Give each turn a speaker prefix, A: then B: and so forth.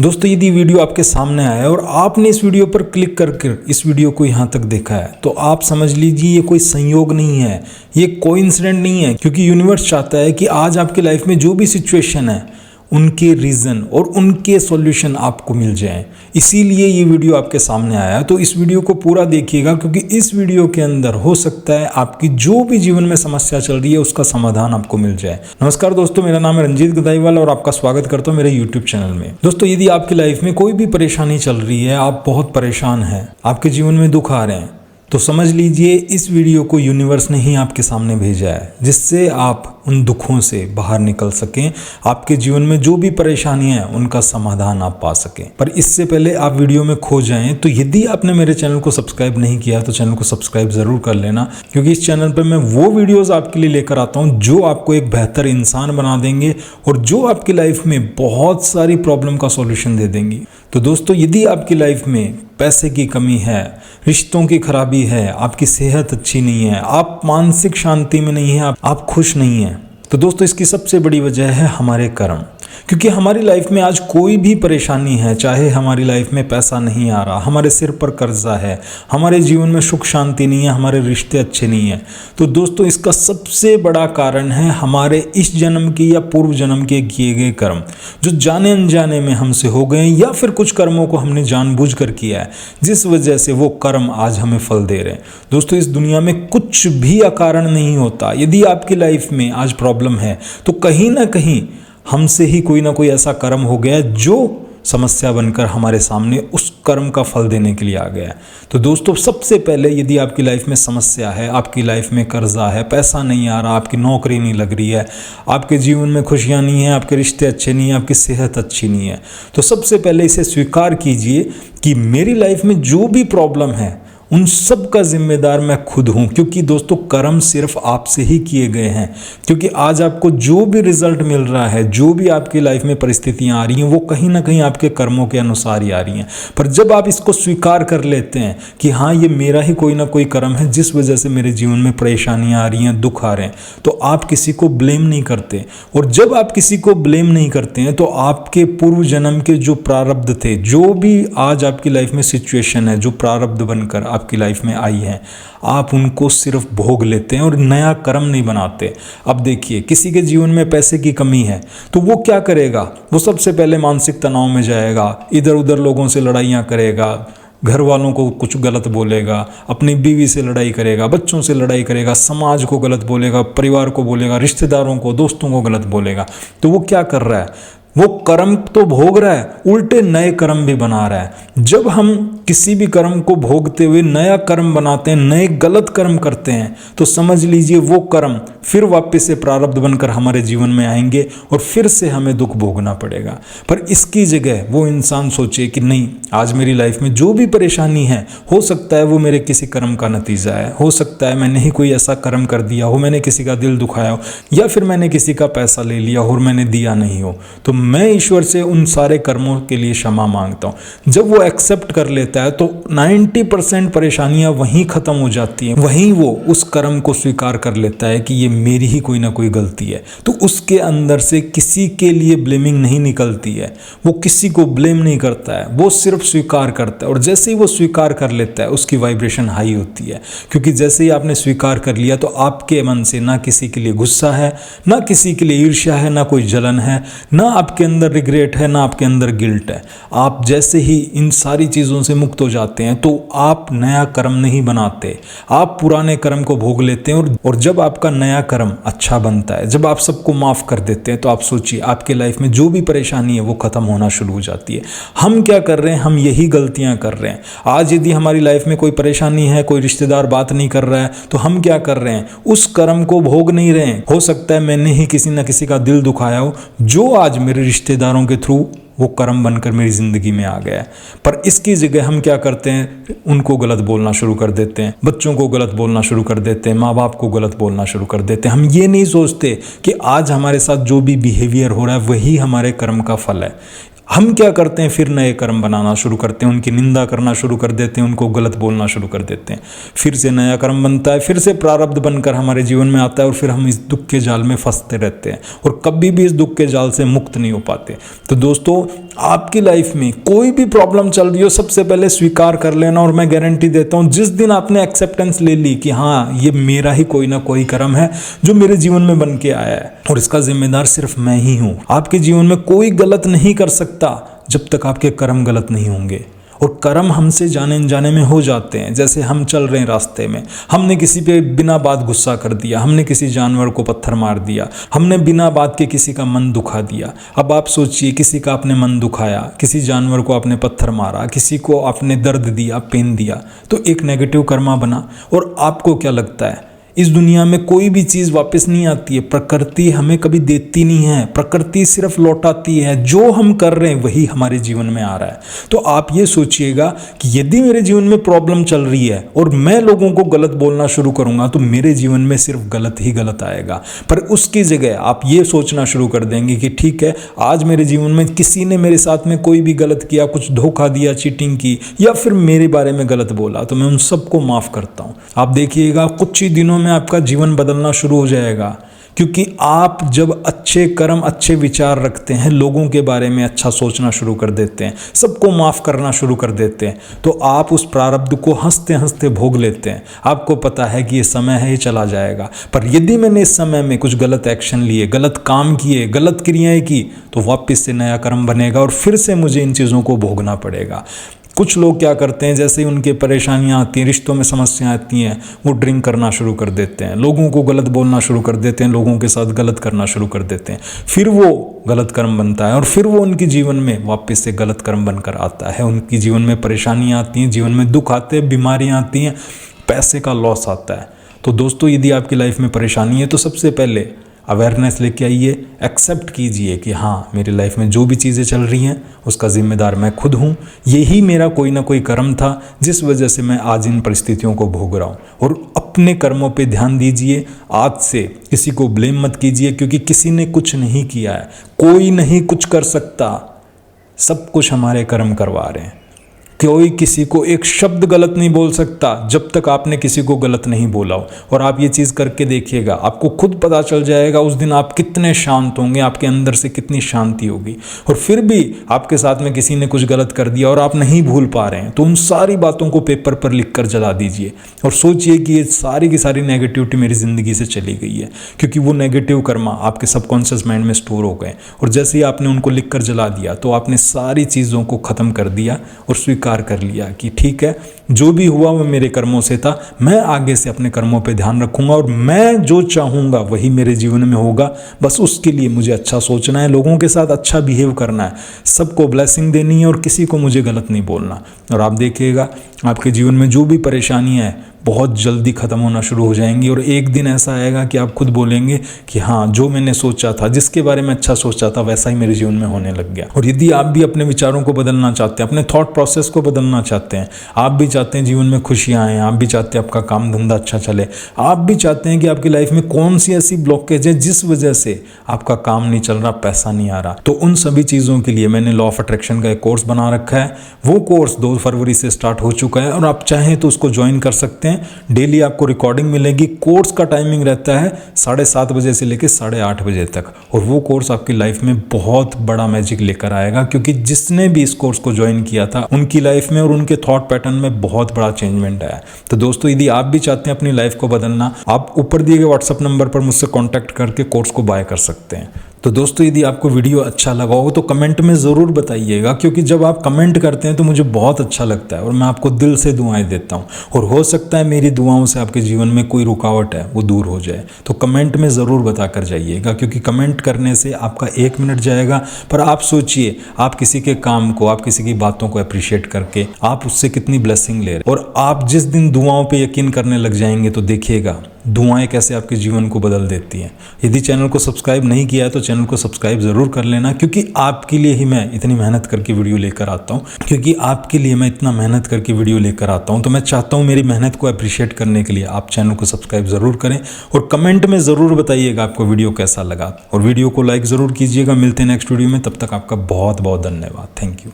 A: दोस्तों यदि वीडियो आपके सामने आया और आपने इस वीडियो पर क्लिक करके इस वीडियो को यहाँ तक देखा है तो आप समझ लीजिए ये कोई संयोग नहीं है, ये कोइंसिडेंट नहीं है, क्योंकि यूनिवर्स चाहता है कि आज आपकी लाइफ में जो भी सिचुएशन है उनके रीज़न और उनके सॉल्यूशन आपको मिल जाएं। इसीलिए ये वीडियो आपके सामने आया। तो इस वीडियो को पूरा देखिएगा, क्योंकि इस वीडियो के अंदर हो सकता है आपकी जो भी जीवन में समस्या चल रही है उसका समाधान आपको मिल जाए। नमस्कार दोस्तों, मेरा नाम है रंजीत गदाईवाल और आपका स्वागत करता हूँ मेरे यूट्यूब चैनल में। दोस्तों यदि आपकी लाइफ में कोई भी परेशानी चल रही है, आप बहुत परेशान हैं, आपके जीवन में दुख आ रहे हैं, तो समझ लीजिए इस वीडियो को यूनिवर्स ने ही आपके सामने भेजा है, जिससे आप उन दुखों से बाहर निकल सकें, आपके जीवन में जो भी परेशानियां हैं उनका समाधान आप पा सकें। पर इससे पहले आप वीडियो में खो जाएं तो यदि आपने मेरे चैनल को सब्सक्राइब नहीं किया तो चैनल को सब्सक्राइब ज़रूर कर लेना, क्योंकि इस चैनल पर मैं वो वीडियोज़ आपके लिए लेकर आता हूँ जो आपको एक बेहतर इंसान बना देंगे और जो आपकी लाइफ में बहुत सारी प्रॉब्लम का सॉल्यूशन दे देंगी। तो दोस्तों यदि आपकी लाइफ में पैसे की कमी है, रिश्तों की खराबी है, आपकी सेहत अच्छी नहीं है, आप मानसिक शांति में नहीं हैं, आप खुश नहीं हैं, तो दोस्तों इसकी सबसे बड़ी वजह है हमारे कर्म। क्योंकि हमारी लाइफ में आज कोई भी परेशानी है, चाहे हमारी लाइफ में पैसा नहीं आ रहा, हमारे सिर पर कर्जा है, हमारे जीवन में सुख शांति नहीं है, हमारे रिश्ते अच्छे नहीं हैं, तो दोस्तों इसका सबसे बड़ा कारण है हमारे इस जन्म की या पूर्व जन्म के किए गए कर्म, जो जाने अनजाने में हमसे हो गए या फिर कुछ कर्मों को हमने जानबूझकर किया है, जिस वजह से वो कर्म आज हमें फल दे रहे हैं। दोस्तों इस दुनिया में कुछ भी अकारण नहीं होता। यदि आपकी लाइफ में आज प्रॉब्लम है तो कहीं ना कहीं हमसे ही कोई ना कोई ऐसा कर्म हो गया जो समस्या बनकर हमारे सामने उस कर्म का फल देने के लिए आ गया है। तो दोस्तों सबसे पहले यदि आपकी लाइफ में समस्या है, आपकी लाइफ में कर्जा है, पैसा नहीं आ रहा, आपकी नौकरी नहीं लग रही है, आपके जीवन में खुशियां नहीं है, आपके रिश्ते अच्छे नहीं हैं, आपकी सेहत अच्छी नहीं है, तो सबसे पहले इसे स्वीकार कीजिए कि मेरी लाइफ में जो भी प्रॉब्लम है उन सब का जिम्मेदार मैं खुद हूं। क्योंकि दोस्तों कर्म सिर्फ आपसे ही किए गए हैं। क्योंकि आज आपको जो भी रिजल्ट मिल रहा है, जो भी आपकी लाइफ में परिस्थितियां आ रही हैं, वो कहीं ना कहीं आपके कर्मों के अनुसार ही आ रही हैं। पर जब आप इसको स्वीकार कर लेते हैं कि हाँ ये मेरा ही कोई ना कोई कर्म है जिस वजह से मेरे जीवन में परेशानियां आ रही हैं, दुख आ रहे हैं, तो आप किसी को ब्लेम नहीं करते। और जब आप किसी को ब्लेम नहीं करते हैं तो आपके पूर्व जन्म के जो प्रारब्ध थे, जो भी आज आपकी लाइफ में सिचुएशन है, जो प्रारब्ध बनकर आपकी लाइफ में आई है, आप उनको सिर्फ भोग लेते हैं और नया कर्म नहीं बनाते। अब देखिए किसी के जीवन में पैसे की कमी है तो वो क्या करेगा, वो सबसे पहले मानसिक तनाव में जाएगा, इधर उधर लोगों से लड़ाइयाँ करेगा, घर वालों को कुछ गलत बोलेगा, अपनी बीवी से लड़ाई करेगा, बच्चों से लड़ाई करेगा, समाज को गलत बोलेगा, परिवार को बोलेगा, रिश्तेदारों को, दोस्तों को गलत बोलेगा। तो वो क्या कर रहा है, वो कर्म तो भोग रहा है, उल्टे नए कर्म भी बना रहा है। जब हम किसी भी कर्म को भोगते हुए नया कर्म बनाते हैं, नए गलत कर्म करते हैं, तो समझ लीजिए वो कर्म फिर वापस से प्रारब्ध बनकर हमारे जीवन में आएंगे और फिर से हमें दुख भोगना पड़ेगा। पर इसकी जगह वो इंसान सोचे कि नहीं, आज मेरी लाइफ में जो भी परेशानी है, हो सकता है वो मेरे किसी कर्म का नतीजा है, हो सकता है मैंने ही कोई ऐसा कर्म कर दिया हो, मैंने किसी का दिल दुखाया हो, या फिर मैंने किसी का पैसा ले लिया और मैंने दिया नहीं हो, तो मैं ईश्वर से उन सारे कर्मों के लिए क्षमा मांगता हूँ। जब वो एक्सेप्ट कर लेता है तो 90% परेशानियां वहीं खत्म हो जाती हैं। वहीं वो उस कर्म को स्वीकार कर लेता है कि ये मेरी ही कोई ना कोई गलती है, तो उसके अंदर से किसी के लिए ब्लेमिंग नहीं निकलती है, वो किसी को ब्लेम नहीं करता है, वो सिर्फ स्वीकार करता है। और जैसे ही वो स्वीकार कर लेता है उसकी वाइब्रेशन हाई होती है, क्योंकि जैसे ही आपने स्वीकार कर लिया तो आपके मन से ना किसी के लिए गुस्सा है, ना किसी के लिए ईर्ष्या है, ना कोई जलन है, ना आपके अंदर रिग्रेट है, ना आपके अंदर गिल्ट है। आप जैसे ही इन सारी चीज़ों से मुक्त हो जाते हैं तो आप नया कर्म नहीं बनाते, आप पुराने कर्म को भोग लेते हैं। और जब आपका नया कर्म अच्छा बनता है, जब आप सबको माफ़ कर देते हैं, तो आप सोचिए आपके लाइफ में जो भी परेशानी है वो ख़त्म होना शुरू हो जाती है। हम क्या कर रहे हैं, हम यही गलतियाँ कर रहे हैं। आज यदि हमारी लाइफ में कोई परेशानी है, कोई रिश्तेदार बात नहीं कर रहा है, तो हम क्या कर रहे हैं, उस कर्म को भोग नहीं रहे हैं। हो सकता है मैंने ही किसी न किसी का दिल दुखाया हो, जो आज मेरे रिश्तेदारों के थ्रू वो कर्म बनकर मेरी ज़िंदगी में आ गया है। पर इसकी जगह हम क्या करते हैं, उनको गलत बोलना शुरू कर देते हैं, बच्चों को गलत बोलना शुरू कर देते हैं, माँ बाप को गलत बोलना शुरू कर देते हैं। हम ये नहीं सोचते कि आज हमारे साथ जो भी बिहेवियर हो रहा है वही हमारे कर्म का फल है। हम क्या करते हैं, फिर नए कर्म बनाना शुरू करते हैं, उनकी निंदा करना शुरू कर देते हैं, उनको गलत बोलना शुरू कर देते हैं। फिर से नया कर्म बनता है, फिर से प्रारब्ध बनकर हमारे जीवन में आता है और फिर हम इस दुख के जाल में फंसते रहते हैं और कभी भी इस दुख के जाल से मुक्त नहीं हो पाते। तो दोस्तों, आपकी लाइफ में कोई भी प्रॉब्लम चल रही हो, सबसे पहले स्वीकार कर लेना। और मैं गारंटी देता हूं, जिस दिन आपने एक्सेप्टेंस ले ली कि हाँ, ये मेरा ही कोई ना कोई कर्म है जो मेरे जीवन में बन के आया है और इसका जिम्मेदार सिर्फ मैं ही हूं। आपके जीवन में कोई गलत नहीं कर सकता जब तक आपके कर्म गलत नहीं होंगे। और कर्म हमसे जाने अनजाने में हो जाते हैं। जैसे हम चल रहे हैं रास्ते में, हमने किसी पे बिना बात गुस्सा कर दिया, हमने किसी जानवर को पत्थर मार दिया, हमने बिना बात के किसी का मन दुखा दिया। अब आप सोचिए, किसी का आपने मन दुखाया, किसी जानवर को आपने पत्थर मारा, किसी को आपने दर्द दिया, पेन दिया, तो एक नेगेटिव कर्मा बना। और आपको क्या लगता है, इस दुनिया में कोई भी चीज़ वापस नहीं आती है। प्रकृति हमें कभी देती नहीं है, प्रकृति सिर्फ लौटाती है। जो हम कर रहे हैं वही हमारे जीवन में आ रहा है। तो आप ये सोचिएगा कि यदि मेरे जीवन में प्रॉब्लम चल रही है और मैं लोगों को गलत बोलना शुरू करूंगा तो मेरे जीवन में सिर्फ गलत ही गलत आएगा। पर उसकी जगह आप ये सोचना शुरू कर देंगे कि ठीक है, आज मेरे जीवन में किसी ने मेरे साथ में कोई भी गलत किया, कुछ धोखा दिया, चीटिंग की या फिर मेरे बारे में गलत बोला, तो मैं उन सबको माफ़ करता हूँ। आप देखिएगा, कुछ ही दिनों में आपका जीवन बदलना शुरू हो जाएगा। क्योंकि आप जब अच्छे कर्म, अच्छे विचार रखते हैं, लोगों के बारे में अच्छा सोचना शुरू कर देते हैं, सबको माफ़ करना शुरू कर देते हैं, तो आप उस प्रारब्ध को हंसते हंसते भोग लेते हैं। आपको पता है कि ये समय है, ये चला जाएगा। पर यदि मैंने इस समय में कुछ गलत एक्शन लिए, गलत काम किए, गलत क्रियाएं की, तो वापस से नया कर्म बनेगा और फिर से मुझे इन चीज़ों को भोगना पड़ेगा। कुछ लोग क्या करते हैं, जैसे ही उनके परेशानियां आती हैं, रिश्तों में समस्याएं आती हैं, वो ड्रिंक करना शुरू कर देते हैं, लोगों को गलत बोलना शुरू कर देते हैं, लोगों के साथ गलत करना शुरू कर देते हैं। फिर वो गलत कर्म बनता है और फिर वो उनके जीवन में वापस से गलत कर्म बनकर आता है। उनके जीवन में परेशानियां आती हैं, जीवन में दुख आते हैं, बीमारियां आती हैं, पैसे का लॉस आता है। तो दोस्तों, यदि आपकी लाइफ में परेशानी है तो सबसे पहले अवेयरनेस लेके आइए, एक्सेप्ट कीजिए कि हाँ, मेरी लाइफ में जो भी चीज़ें चल रही हैं उसका जिम्मेदार मैं खुद हूँ। यही मेरा कोई ना कोई कर्म था जिस वजह से मैं आज इन परिस्थितियों को भोग रहा हूँ। और अपने कर्मों पे ध्यान दीजिए। आज से किसी को ब्लेम मत कीजिए, क्योंकि किसी ने कुछ नहीं किया है, कोई नहीं कुछ कर सकता, सब कुछ हमारे कर्म करवा रहे हैं। कोई किसी को एक शब्द गलत नहीं बोल सकता जब तक आपने किसी को गलत नहीं बोला हो। और आप ये चीज़ करके देखिएगा, आपको खुद पता चल जाएगा उस दिन आप कितने शांत होंगे, आपके अंदर से कितनी शांति होगी। और फिर भी आपके साथ में किसी ने कुछ गलत कर दिया और आप नहीं भूल पा रहे हैं, तो उन सारी बातों को पेपर पर लिख कर जला दीजिए और सोचिए कि ये सारी की सारी नेगेटिविटी मेरी ज़िंदगी से चली गई है, क्योंकि वो नेगेटिव कर्मा आपके सबकॉन्शियस माइंड में स्टोर हो गए। और जैसे ही आपने उनको लिख कर जला दिया तो आपने सारी चीज़ों को ख़त्म कर दिया और स्वीकार कर लिया कि ठीक है, जो भी हुआ वो मेरे कर्मों से था, मैं आगे से अपने कर्मों पे ध्यान रखूंगा और मैं जो चाहूँगा वही मेरे जीवन में होगा। बस उसके लिए मुझे अच्छा सोचना है, लोगों के साथ अच्छा बिहेव करना है, सबको ब्लेसिंग देनी है और किसी को मुझे गलत नहीं बोलना। और आप देखिएगा, आपके जीवन में जो भी परेशानियाँ हैं बहुत जल्दी ख़त्म होना शुरू हो जाएंगी। और एक दिन ऐसा आएगा कि आप खुद बोलेंगे कि हाँ, जो मैंने सोचा था, जिसके बारे में अच्छा सोचा था, वैसा ही मेरे जीवन में होने लग गया। और यदि आप भी अपने विचारों को बदलना चाहते हैं, अपने थॉट प्रोसेस को बदलना चाहते हैं, आप भी चाहते हैं जीवन में खुशियाँ आएँ, आप भी चाहते हैं आपका काम धंधा अच्छा चले, आप भी चाहते हैं कि आपकी लाइफ में कौन सी ऐसी ब्लॉकेज है जिस वजह से आपका काम नहीं चल रहा, पैसा नहीं आ रहा, तो उन सभी चीज़ों के लिए मैंने लॉ ऑफ अट्रैक्शन का एक कोर्स बना रखा है। वो कोर्स 2 फरवरी से स्टार्ट हो चुका है और आप चाहें तो उसको ज्वाइन कर सकते हैं। डेली आपको रिकॉर्डिंग मिलेगी। कोर्स का टाइमिंग रहता है 7:30 बजे से लेकर 8:30 बजे तक। और वो कोर्स आपकी लाइफ में बहुत बड़ा मैजिक लेकर आएगा, क्योंकि जिसने भी इस कोर्स को ज्वाइन किया था उनकी लाइफ में और उनके थॉट पैटर्न में बहुत बड़ा चेंजमेंट आया। तो दोस्तों, यदि आप भी चाहते हैं अपनी लाइफ को बदलना, आप ऊपर दिए गए व्हाट्सएप नंबर पर मुझसे कॉन्टैक्ट करके कोर्स को बाय कर सकते हैं। तो दोस्तों, यदि आपको वीडियो अच्छा लगा हो तो कमेंट में ज़रूर बताइएगा, क्योंकि जब आप कमेंट करते हैं तो मुझे बहुत अच्छा लगता है और मैं आपको दिल से दुआएं देता हूं। और हो सकता है मेरी दुआओं से आपके जीवन में कोई रुकावट है वो दूर हो जाए। तो कमेंट में ज़रूर बता कर जाइएगा, क्योंकि कमेंट करने से आपका 1 मिनट जाएगा। पर आप सोचिए, आप किसी के काम को, आप किसी की बातों को अप्रिशिएट करके आप उससे कितनी ब्लेसिंग ले रहे हैं। और आप जिस दिन दुआओं पर यकीन करने लग जाएंगे तो देखिएगा दुआएं कैसे आपके जीवन को बदल देती हैं। यदि चैनल को सब्सक्राइब नहीं किया है तो चैनल को सब्सक्राइब ज़रूर कर लेना, क्योंकि आपके लिए ही मैं इतनी मेहनत करके वीडियो लेकर आता हूँ। क्योंकि आपके लिए मैं इतना मेहनत करके वीडियो लेकर आता हूँ तो मैं चाहता हूँ मेरी मेहनत को अप्रिशिएट करने के लिए आप चैनल को सब्सक्राइब ज़रूर करें और कमेंट में ज़रूर बताइएगा आपको वीडियो कैसा लगा, और वीडियो को लाइक ज़रूर कीजिएगा। मिलते हैं नेक्स्ट वीडियो में, तब तक आपका बहुत बहुत धन्यवाद। Thank you.